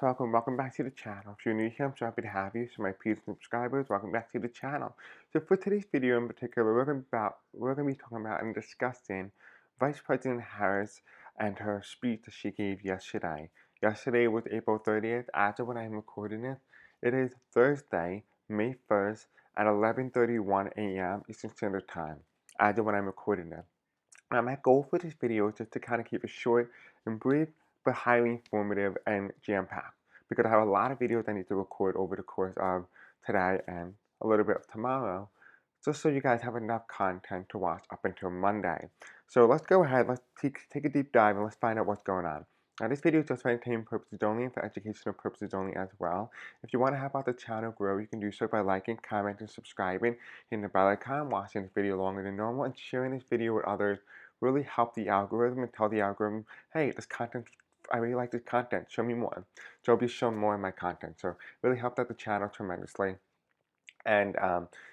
welcome back to the channel. If you're new here, I'm so happy to have you. So my previous subscribers, welcome back to the channel. So for today's video in particular, we're going to be talking about and discussing Vice President Harris and her speech that she gave yesterday. Yesterday was April 30th. As of when I'm recording this, it is Thursday, May 1st at 11:31 a.m. Eastern Standard Time. As of when I'm recording this. Now, my goal for this video is just to kind of keep it short and brief, but highly informative and jam-packed, because I have a lot of videos I need to record over the course of today and a little bit of tomorrow, just so you guys have enough content to watch up until Monday. So let's go ahead, let's take a deep dive and let's find out what's going on. Now, this video is just for entertainment purposes only and for educational purposes only as well. If you want to help out the channel grow, you can do so by liking, commenting, subscribing, hitting the bell icon, watching this video longer than normal, and sharing this video with others. Really help the algorithm and tell the algorithm, hey, this content, I really like this content, show me more. So I'll be shown more of my content. So really helped out the channel tremendously. And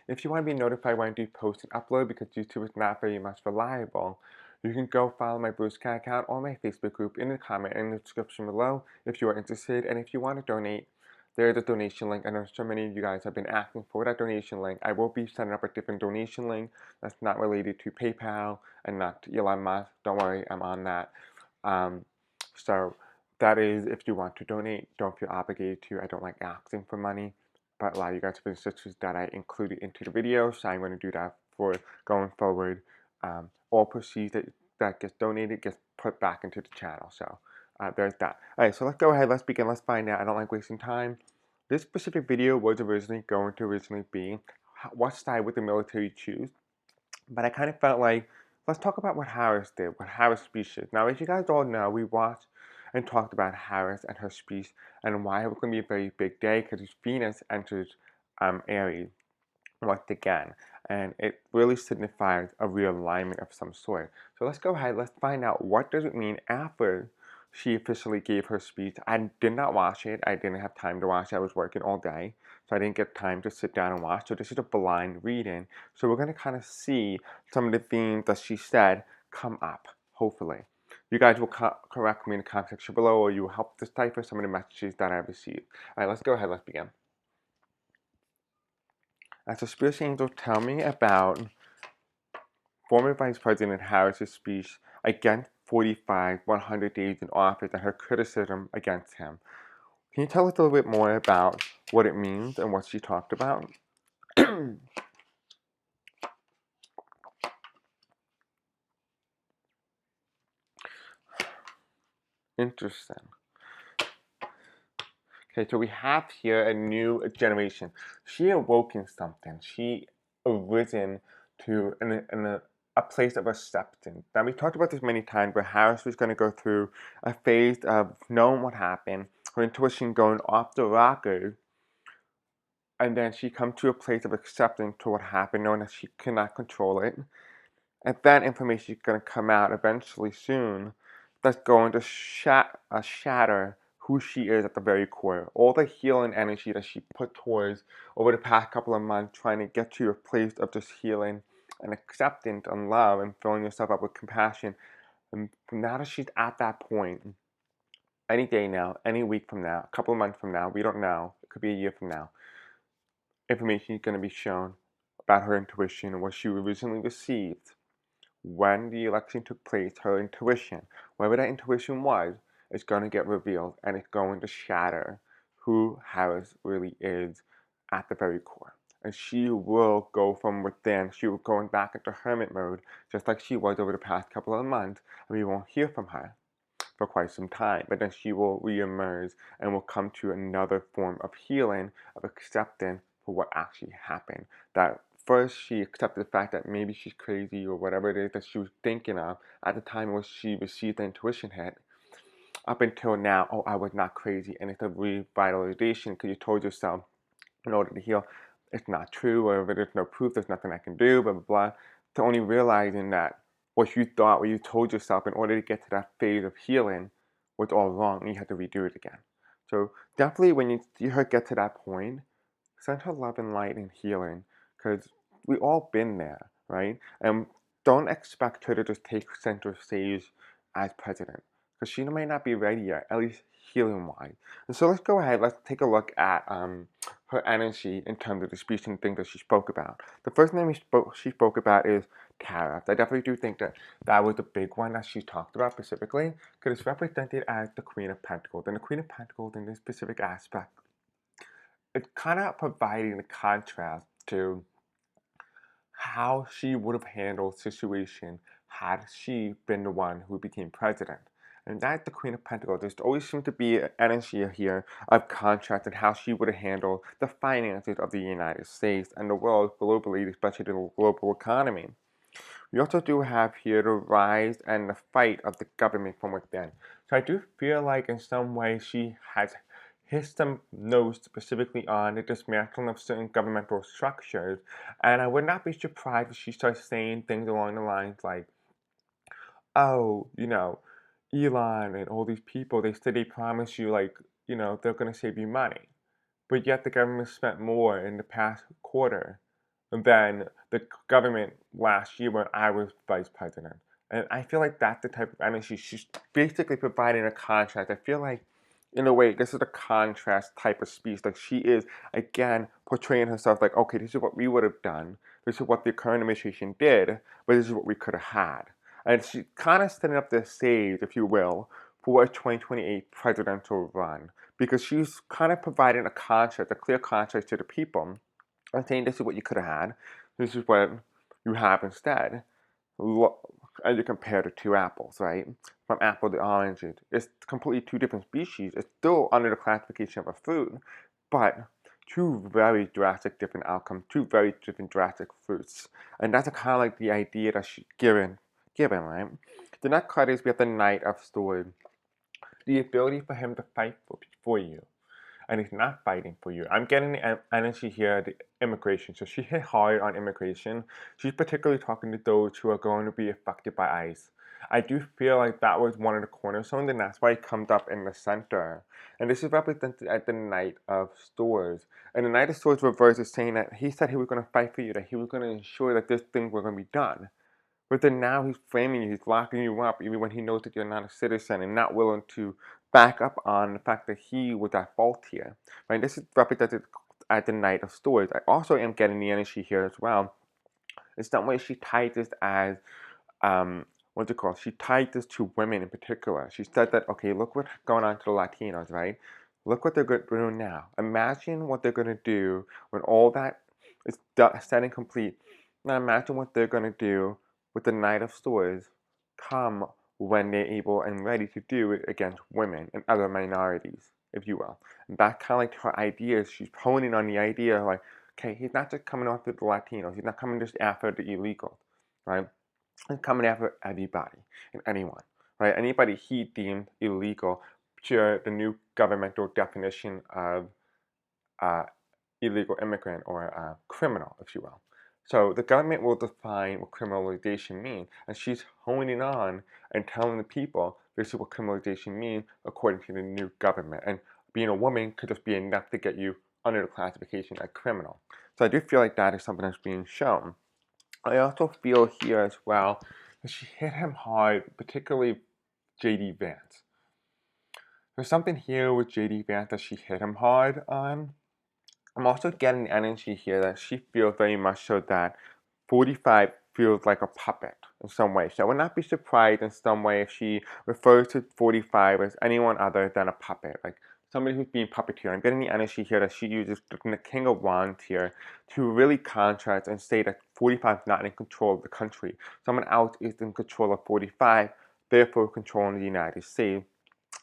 if you want to be notified when I do post and upload, because YouTube is not very much reliable, you can go follow my Blue Sky account or my Facebook group in the comment in the description below if you are interested. And if you want to donate, there's a donation link. I know so many of you guys have been asking for that donation link. I will be setting up a different donation link that's not related to PayPal and not to Elon Musk. Don't worry, I'm on that. So that is, if you want to donate, don't feel obligated to. I don't like asking for money, but a lot of you guys have been suggested that I include it into the video, so I'm going to do that for going forward. All proceeds that gets donated gets put back into the channel. So there's that. Alright, so let's go ahead, let's begin, let's find out. I don't like wasting time. This specific video was originally going to be what side would the military choose, but I kind of felt like, let's talk about what Harris did, what Harris' speech is. Now, as you guys all know, we watched and talked about Harris and her speech and why it was going to be a very big day, because Venus enters Aries once again, and it really signifies a realignment of some sort. So let's go ahead, let's find out what does it mean after she officially gave her speech. I did not watch it. I didn't have time to watch it. I was working all day, so I didn't get time to sit down and watch. So this is a blind reading. So we're going to kind of see some of the themes that she said come up, hopefully. You guys will correct me in the comment section below, or you will help decipher some of the messages that I received. All right, let's go ahead, let's begin. As the Spirit Angels tell me about former Vice President Harris' speech against 100 days in office and her criticism against him. Can you tell us a little bit more about what it means and what she talked about? Interesting. Okay, so we have here a new generation. She awoken something. She arisen to a place of acceptance. Now, we talked about this many times, where Harris was going to go through a phase of knowing what happened, her intuition going off the rocker, and then she come to a place of acceptance to what happened, knowing that she cannot control it. And that information is going to come out eventually soon, that's going to shatter who she is at the very core. All the healing energy that she put towards over the past couple of months, trying to get to a place of just healing and acceptance and love and filling yourself up with compassion. And now that she's at that point, any day now, any week from now, a couple of months from now, we don't know, it could be a year from now, information is going to be shown about her intuition and what she originally received when the election took place. Her intuition, whatever that intuition was, is going to get revealed, and it's going to shatter who Harris really is at the very core. And she will go from within. She will go back into hermit mode, just like she was over the past couple of months, and we won't hear from her for quite some time. But then she will reemerge and will come to another form of healing, of acceptance for what actually happened. That first she accepted the fact that maybe she's crazy or whatever it is that she was thinking of at the time when she received the intuition hit. Up until now, oh, I was not crazy, and it's a revitalization because you told yourself in order to heal, it's not true, or if there's no proof, there's nothing I can do, blah, blah, blah. To only realizing that what you thought, what you told yourself in order to get to that phase of healing was all wrong, and you had to redo it again. So definitely when you see her get to that point, send her love and light and healing, because we all been there, right? And don't expect her to just take center stage as president, because she may not be ready yet. At least healing-wise. And so let's go ahead, let's take a look at her energy in terms of the speech and things that she spoke about. The first thing she spoke about is tariffs. I definitely do think that that was the big one that she talked about specifically, because it's represented as the Queen of Pentacles. And the Queen of Pentacles in this specific aspect, it's kind of providing a contrast to how she would have handled the situation had she been the one who became president. And that's the Queen of Pentacles. There's always seems to be an energy here of contrast and how she would have handled the finances of the United States and the world globally, especially the global economy. We also do have here the rise and the fight of the government from within. So I do feel like in some way she has hit some notes specifically on the dismantling of certain governmental structures. And I would not be surprised if she starts saying things along the lines like, oh, Elon and all these people, they said they promised you, like, they're going to save you money. But yet the government spent more in the past quarter than the government last year when I was vice president. And I feel like that's the type of energy. She's basically providing a contrast. I feel like, in a way, this is a contrast type of speech. Like, she is, again, portraying herself like, okay, this is what we would have done. This is what the current administration did, but this is what we could have had. And she's kind of setting up the stage, if you will, for a 2028 presidential run. Because she's kind of providing a contrast, a clear contrast to the people. And saying this is what you could have had. This is what you have instead. And you compare the two apples, right? From apple to oranges. It's completely two different species. It's still under the classification of a fruit, but two very drastic different outcomes, two very different drastic fruits. And that's kind of like the idea that she's given, right? The next card is we have the Knight of Swords. The ability for him to fight for you. And he's not fighting for you. I'm getting the energy here, the immigration. So she hit hard on immigration. She's particularly talking to those who are going to be affected by ICE. I do feel like that was one of the cornerstones, and that's why it comes up in the center. And this is represented as the Knight of Swords. And the Knight of Swords reverse is saying that he said he was going to fight for you, that he was going to ensure that this thing was going to be done. But then now he's framing you, he's locking you up, even when he knows that you're not a citizen and not willing to back up on the fact that he was at fault here. Right? This is represented at the Knight of Swords. I also am getting the energy here as well. In some way, she tied this as, what's it called? She tied this to women in particular. She said that, okay, look what's going on to the Latinos, right? Look what they're doing now. Imagine what they're going to do when all that is said and complete. Now imagine what they're going to do with the Knight of Swords come when they're able and ready to do it against women and other minorities, if you will. And that's kind of like her idea. She's honing on the idea like, okay, he's not just coming after the Latinos. He's not coming just after the illegal, right? He's coming after everybody and anyone, right? Anybody he deemed illegal to the new governmental definition of illegal immigrant or criminal, if you will. So the government will define what criminalization means, and she's honing on and telling the people this is what criminalization means according to the new government. And being a woman could just be enough to get you under the classification as criminal. So I do feel like that is something that's being shown. I also feel here as well that she hit him hard, particularly J.D. Vance. There's something here with J.D. Vance that she hit him hard on. I'm also getting energy here that she feels very much so that 45 feels like a puppet in some way. So I would not be surprised in some way if she refers to 45 as anyone other than a puppet, like somebody who's being puppeteered. I'm getting the energy here that she uses the King of Wands here to really contrast and say that 45 is not in control of the country. Someone else is in control of 45, therefore controlling the United States.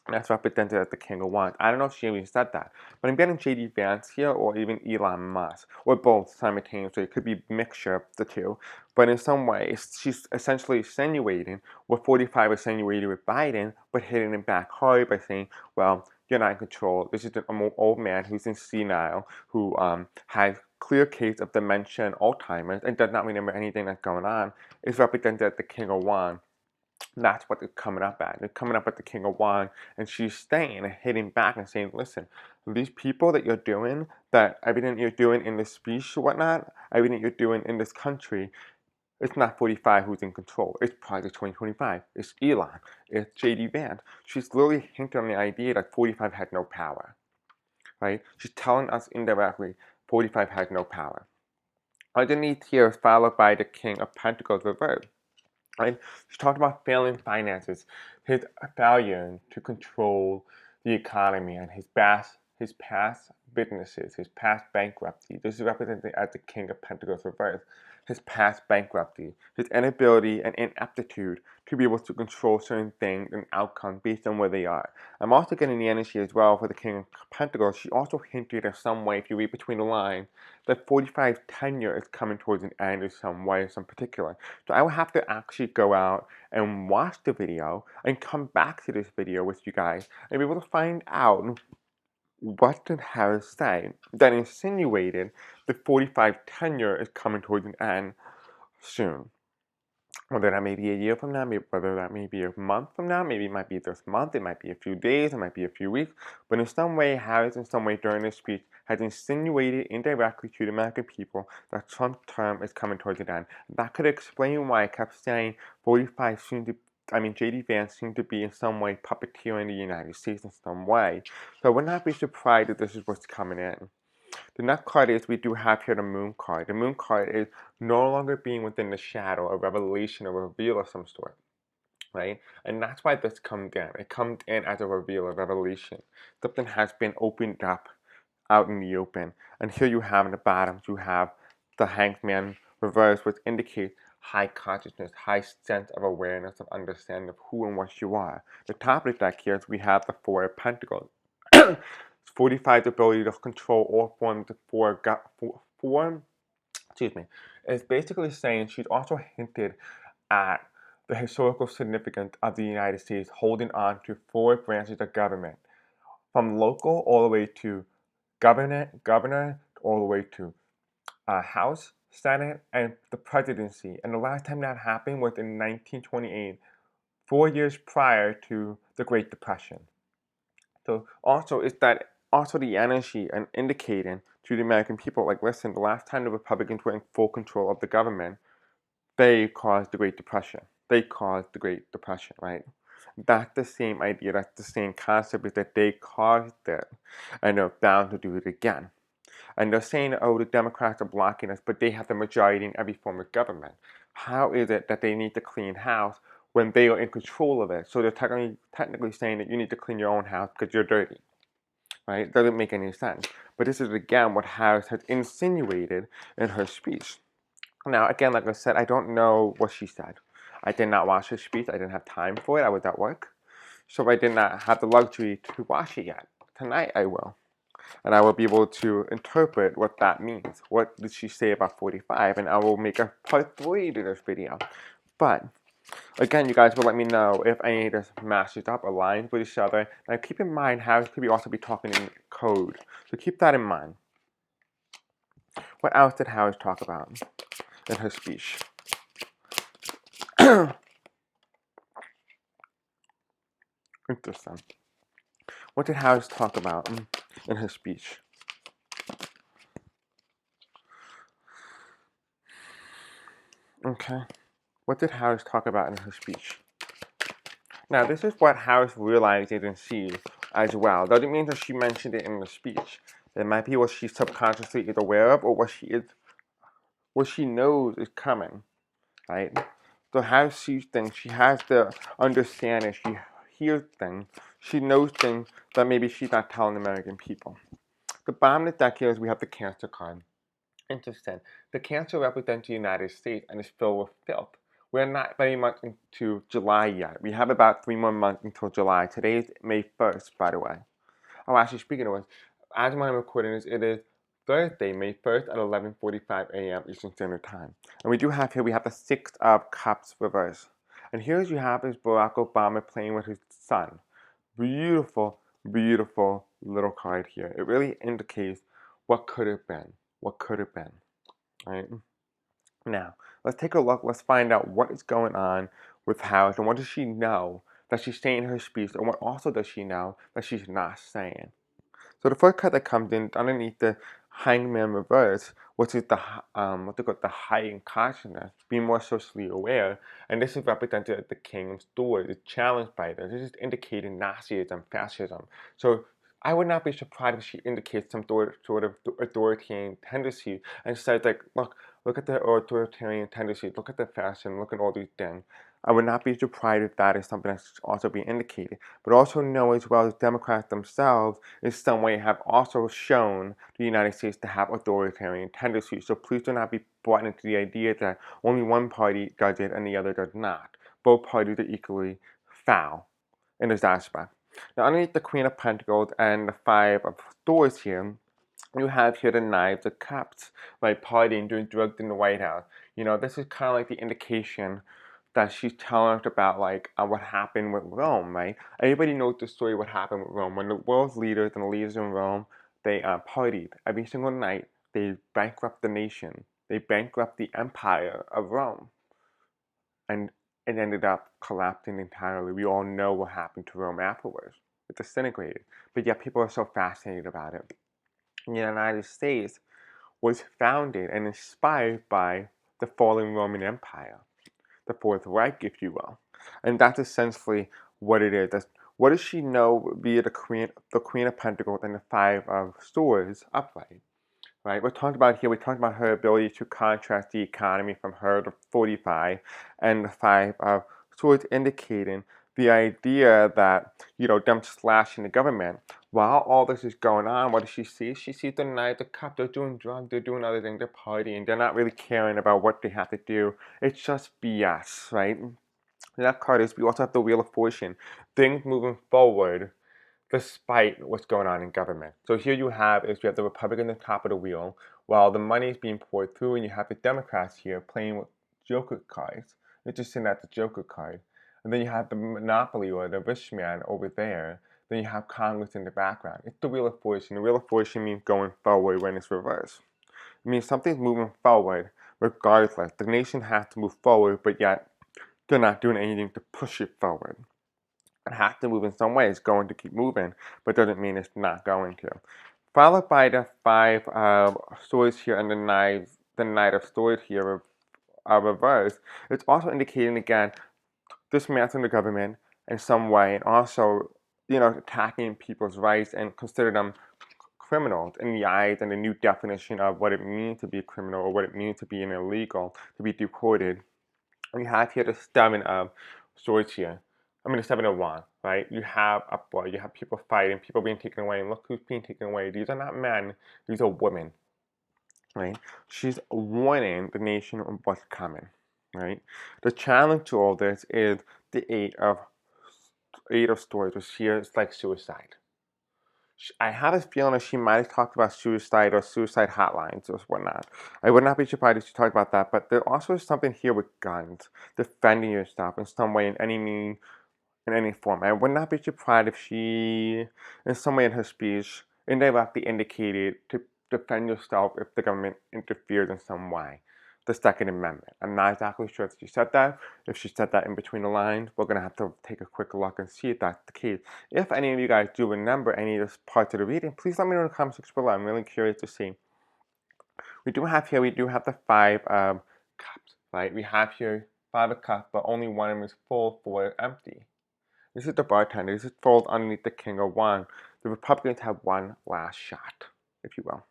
And that's represented as the King of Wands. I don't know if she even said that, but I'm getting J.D. Vance here or even Elon Musk, or both simultaneously. It could be a mixture of the two. But in some ways, she's essentially insinuating what 45 insinuated with Biden, but hitting him back hard by saying, well, you're not in control. This is an old man who's in senile, who has clear case of dementia and Alzheimer's and does not remember anything that's going on, is represented as the King of Wands. That's what they're coming up at. They're coming up at the King of Wands, and she's staying and hitting back and saying, listen, these people that you're doing, that everything you're doing in this speech or whatnot, everything you're doing in this country, It's not 45 who's in control. It's Project 2025. It's Elon. It's J.D. Vance. She's literally hinting on the idea that 45 had no power, right? She's telling us indirectly 45 has no power. Underneath here is followed by the King of Pentacles reversed. Right? She talked about failing finances, his failure to control the economy, and his past businesses, his past bankruptcy. This is represented as the King of Pentacles reversed. His past bankruptcy, his inability and inaptitude to be able to control certain things and outcomes based on where they are. I'm also getting the energy as well for the King of Pentacles. She also hinted in some way, if you read between the lines, that 45 tenure is coming towards an end in some way, in some particular. So I will have to actually go out and watch the video and come back to this video with you guys and be able to find out what did Harris say that insinuated the 45 tenure is coming towards an end soon. Whether that may be a year from now, whether that may be a month from now, maybe it might be this month, it might be a few days, it might be a few weeks, but in some way, Harris in some way during this speech has insinuated indirectly to the American people that Trump's term is coming towards an end. That could explain why I kept saying 45 J.D. Vance seemed to be in some way puppeteering the United States in some way. So I would not be surprised if this is what's coming in. The next card is we do have here the Moon card. The Moon card is no longer being within the shadow, a revelation, a reveal of some sort, right? And that's why this comes in. It comes in as a reveal, a revelation. Something has been opened up out in the open. And here you have in the bottom, you have the Hanged Man reverse, which indicates high consciousness, high sense of awareness, of understanding of who and what you are. The top of the deck here is we have the Four of Pentacles. 45's ability to control all forms of it's basically saying she's also hinted at the historical significance of the United States holding on to four branches of government, from local all the way to governor all the way to House, Senate, and the presidency. And the last time that happened was in 1928, 4 years prior to the Great Depression. So also it's that also the energy and indicating to the American people, like, listen, the last time the Republicans were in full control of the government, they caused the Great Depression. They caused the Great Depression, right? That's the same idea, that's the same concept, is that they caused it and they're bound to do it again. And they're saying, oh, the Democrats are blocking us, but they have the majority in every form of government. How is it that they need to clean house when they are in control of it? So they're technically saying that you need to clean your own house because you're dirty, right? It doesn't make any sense. But this is, again, what Harris has insinuated in her speech. Now, again, like I said, I don't know what she said. I did not watch her speech. I didn't have time for it. I was at work. So I did not have the luxury to watch it yet. Tonight I will. And I will be able to interpret what that means. What did she say about 45? And I will make a part 3 to this video. But, again, you guys will let me know if any of this matches up, aligns with each other. Now, keep in mind, Harris could also be talking in code. So keep that in mind. What else did Harris talk about in her speech? Interesting. What did Harris talk about in her speech? Okay. What did Harris talk about in her speech? Now, this is what Harris realized and sees as well. Doesn't mean that she mentioned it in the speech. It might be what she subconsciously is aware of, or what she knows is coming, right? So Harris sees things. She has the understanding. She hears things. She knows things that maybe she's not telling the American people. The bottom of the deck here is we have the Cancer card. Interesting. The Cancer represents the United States and is filled with filth. We're not very much into July yet. We have about 3 more months until July. Today is May 1st, by the way. Oh, actually, speaking of which, as I'm recording this, it is Thursday, May 1st at 11:45 a.m. Eastern Standard Time. And we do have here, we have the Six of Cups reverse. And here you have is Barack Obama playing with his son. Beautiful, beautiful little card here. It really indicates what could have been. What could have been. Right? Now, let's take a look. Let's find out what is going on with Harris and what does she know that she's saying in her speech, and what also does she know that she's not saying. So the first card that comes in underneath the Hangman reverse, which is what they call the heightened consciousness, being more socially aware, and this is represented at the king's door. It's challenged by this. This is indicating Nazism, fascism. So I would not be surprised if she indicates some sort of authoritarian tendency and says like, look at the authoritarian tendencies, look at the fashion, look at all these things. I would not be surprised if that is something that's also being indicated. But also know as well as Democrats themselves in some way have also shown the United States to have authoritarian tendencies. So please do not be brought into the idea that only one party does it and the other does not. Both parties are equally foul in this aspect. Now underneath the Queen of Pentacles and the Five of Swords here, you have here the Knives of Cups, right? Partying, doing drugs in the White House. You know, this is kind of like the indication that she's telling us about like what happened with Rome, right? Everybody knows the story what happened with Rome. When the world's leaders and the leaders in Rome, they partied every single night. They bankrupt the nation. They bankrupt the empire of Rome. And it ended up collapsing entirely. We all know what happened to Rome afterwards. It disintegrated. But yet people are so fascinated about it. The United States was founded and inspired by the fallen Roman Empire, the Fourth Reich, if you will. And that's essentially what it is. What does she know via the Queen of Pentacles and the Five of Swords upright? Right? We're talking about here, we talked about her ability to contrast the economy from her to 45 and the Five of Swords indicating the idea that, you know, them slashing the government. While all this is going on, what does she see? She sees the Knights of Cups. They're doing drugs, they're doing other things, they're partying, they're not really caring about what they have to do. It's just BS, right? And that card is, we also have the Wheel of Fortune. Things moving forward despite what's going on in government. So here you have the Republican at the top of the wheel, while the money is being poured through, and you have the Democrats here playing with Joker cards. They're just sitting at the Joker card. And then you have the Monopoly or the rich man over there. Then you have Congress in the background. It's the Wheel of Fortune. The Wheel of Fortune means going forward when it's reversed. It means something's moving forward regardless. The nation has to move forward, but yet they're not doing anything to push it forward. It has to move in some way. It's going to keep moving, but doesn't mean it's not going to. Followed by the Five of Swords here and the Knight of Swords here reversed. It's also indicating again dismantling the government in some way, and also, you know, attacking people's rights and consider them criminals in the eyes and the new definition of what it means to be a criminal or what it means to be an illegal, to be deported. We have here the Seven of Swords here. I mean, the Seven of Wands, right? You have uproar, you have people fighting, people being taken away, and look who's being taken away. These are not men, these are women, right? She's warning the nation of what's coming, right? The challenge to all this is the Eight of Swords, which here is like suicide. I have a feeling that she might have talked about suicide or suicide hotlines or whatnot. I would not be surprised if she talked about that, but there also is something here with guns, defending yourself in some way, in any mean, in any form. I would not be surprised if she, in some way in her speech, indirectly indicated to defend yourself if the government interferes in some way. The Second Amendment. I'm not exactly sure if she said that. If she said that in between the lines, we're going to have to take a quick look and see if that's the case. If any of you guys do remember any of this parts of the reading, please let me know in the comments section below. I'm really curious to see. We do have the Five of Cups, right? We have here Five of Cups, but only one of them is full, four empty. This is the bartender. This is fold underneath the King of Wands. The Republicans have one last shot, if you will.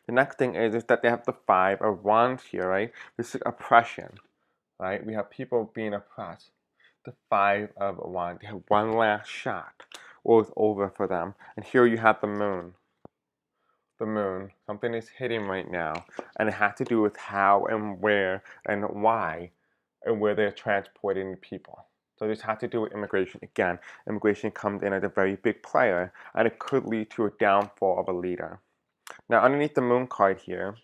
The next thing is that they have the Five of Wands here, right? This is oppression, right? We have people being oppressed. The Five of Wands. They have one last shot, or it's over for them. And here you have the Moon. The Moon. Something is hitting right now, and it has to do with how and where and why and where they're transporting the people. So this has to do with immigration. Again, immigration comes in as a very big player, and it could lead to a downfall of a leader. Now, underneath the Moon card here,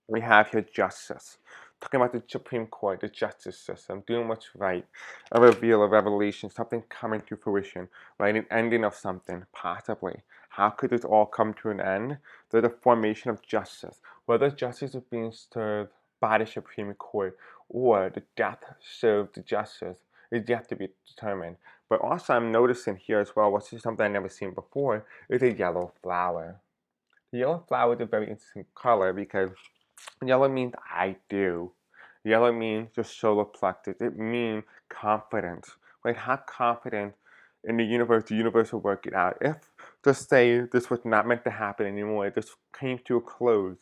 we have here justice. Talking about the Supreme Court, the justice system, doing what's right, a reveal, a revelation, something coming to fruition, right? An ending of something, possibly. How could this all come to an end? Through the formation of justice. Whether justice is being served by the Supreme Court or the death served to justice is yet to be determined. But also I'm noticing here as well, which is something I've never seen before, is a yellow flower. The yellow flower is a very interesting color because yellow means I do. Yellow means the solar plexus. It means confidence. Right? How confident in the universe will work it out. If, just say, this was not meant to happen anymore, this came to a close,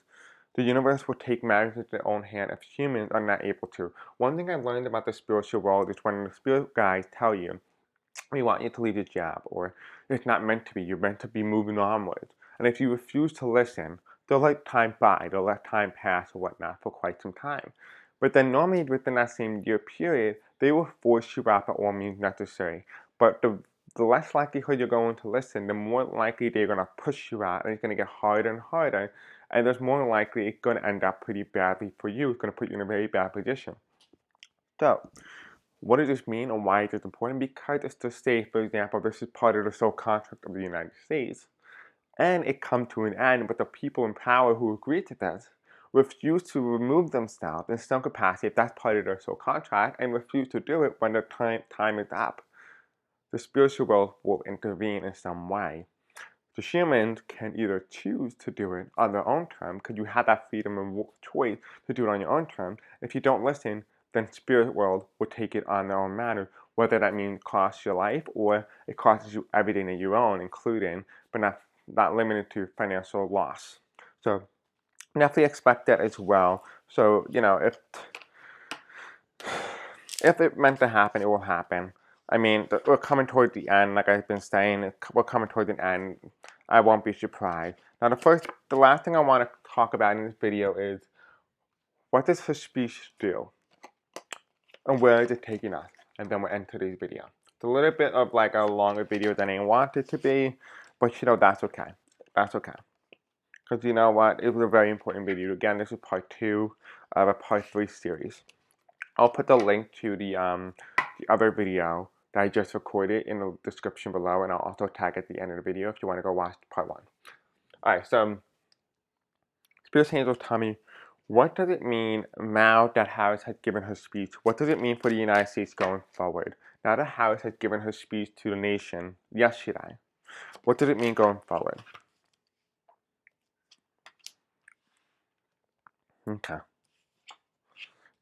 the universe will take matters into their own hand if humans are not able to. One thing I learned about the spiritual world is when the spirit guides tell you, we want you to leave your job, or it's not meant to be, you're meant to be moving onwards. And if you refuse to listen, they'll let time by, they'll let time pass or whatnot for quite some time. But then normally within that same year period, they will force you out by all means necessary. But the less likelihood you're going to listen, the more likely they're going to push you out, and it's going to get harder and harder, and there's more likely it's going to end up pretty badly for you. It's going to put you in a very bad position. So, what does this mean and why is it important? Because it's to say, for example, this is part of the sole contract of the United States, and it come to an end, but the people in power who agreed to this refuse to remove themselves in some capacity if that's part of their sole contract, and refuse to do it when their time is up. The spiritual world will intervene in some way. The humans can either choose to do it on their own terms, because you have that freedom and choice to do it on your own terms. If you don't listen, then spirit world will take it on their own manner, whether that means costs your life or it costs you everything that you own, including, but not limited to, financial loss. So definitely expect that as well. So, if it meant to happen, it will happen. I mean, we're coming toward the end, like I've been saying, we're coming toward the end. I won't be surprised. Now, the last thing I want to talk about in this video is, what does her speech do? And where is it taking us? And then we'll end today's video. It's a little bit of like a longer video than I want it to be, but that's okay. That's okay. Because you know what? It was a very important video. Again, this is part 2 of a part 3 series. I'll put the link to the other video that I just recorded in the description below, and I'll also tag at the end of the video if you want to go watch part 1. Alright, so Spirit Angels tell me, what does it mean now that Harris has given her speech? What does it mean for the United States going forward? Now that Harris has given her speech to the nation yesterday, what does it mean going forward? Okay.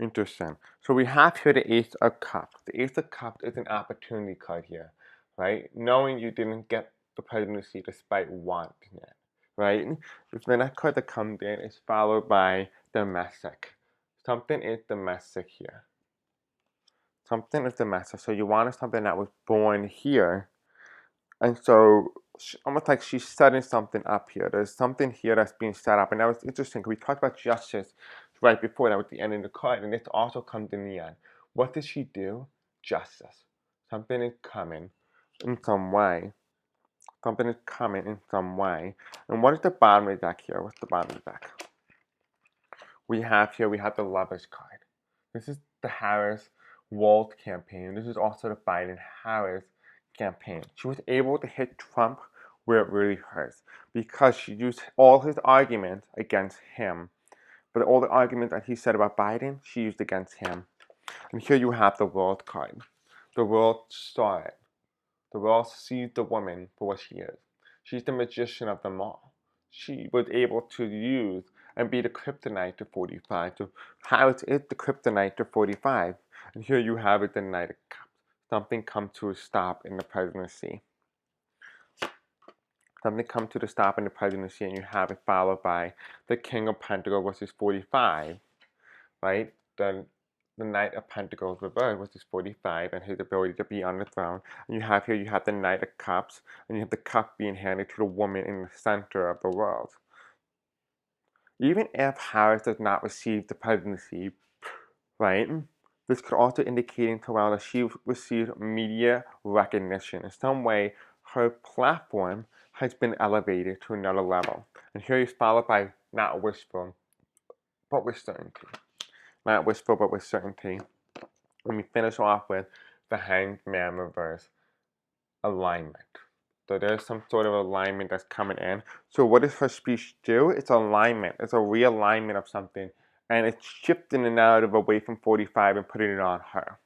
Interesting. So we have here the Ace of Cups. The Ace of Cups is an opportunity card here, right? Knowing you didn't get the presidency despite wanting it, right? The next card that comes in is followed by domestic. Something is domestic here. Something is domestic. So you wanted something that was born here. And so almost like she's setting something up here. There's something here that's being set up. And that was interesting because we talked about justice right before that with the end of the card. And this also comes in the end. What does she do? Justice. Something is coming in some way. Something is coming in some way. And what is the bottom of the deck here? What's the bottom of the deck? We have the Lovers card. This is the Harris-Waltz campaign. This is also the Biden-Harris campaign. She was able to hit Trump where it really hurts because she used all his arguments against him. But all the arguments that he said about Biden, she used against him. And here you have the World card. The World saw it. The World sees the woman for what she is. She's the magician of them all. She was able to use and be the kryptonite to 45. So Harris is the kryptonite to 45. And here you have it, the Knight of Cups. Something come to a stop in the presidency. Something come to the stop in the presidency, and you have it followed by the King of Pentacles, which is 45, right? The Knight of Pentacles reversed, which is 45, and his ability to be on the throne. And you have the Knight of Cups, and you have the cup being handed to the woman in the center of the world. Even if Harris does not receive the presidency, right, this could also indicate to well that she received media recognition. In some way, her platform has been elevated to another level. And here is followed by not whisper, but with certainty. Not whisper, but with certainty. And we finish off with the Hanged Man reverse, alignment. So there's some sort of alignment that's coming in. So what does her speech do? It's alignment. It's a realignment of something. And it's shifting the narrative away from 45 and putting it on her.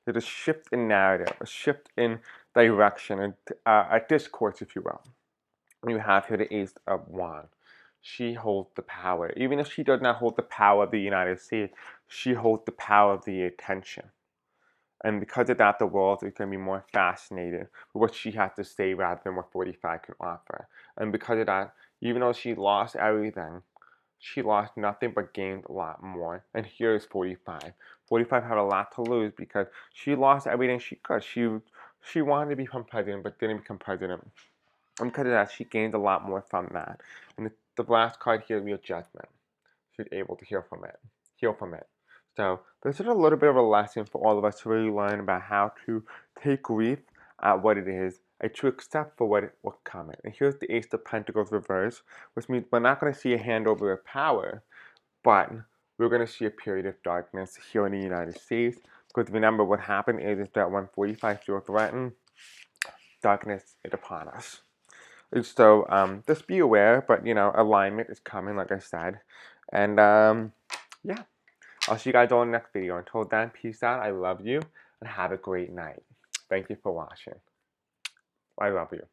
There's a shift in narrative, a shift in direction, and a discourse, if you will. You have here the Ace of Wands. she holds the power. Even if she does not hold the power of the United States, she holds the power of the attention. And because of that, the world is going to be more fascinated with what she has to say rather than what 45 can offer. And because of that, even though she lost everything, she lost nothing but gained a lot more. And here's 45. 45 had a lot to lose because she lost everything she could. She wanted to become president but didn't become president. And because of that, she gained a lot more from that. And the last card here, real judgment. She's able to heal from it. So this is a little bit of a lesson for all of us to really learn about how to take grief at what it is and to accept for what will come. And here's the Ace of Pentacles reverse, which means we're not going to see a handover of power, but we're going to see a period of darkness here in the United States. Because remember, what happened is that when 45 feel threatened, darkness is upon us. And so just be aware, but alignment is coming, like I said. And yeah, I'll see you guys all in the next video. Until then, peace out. I love you and have a great night. Thank you for watching. I love you.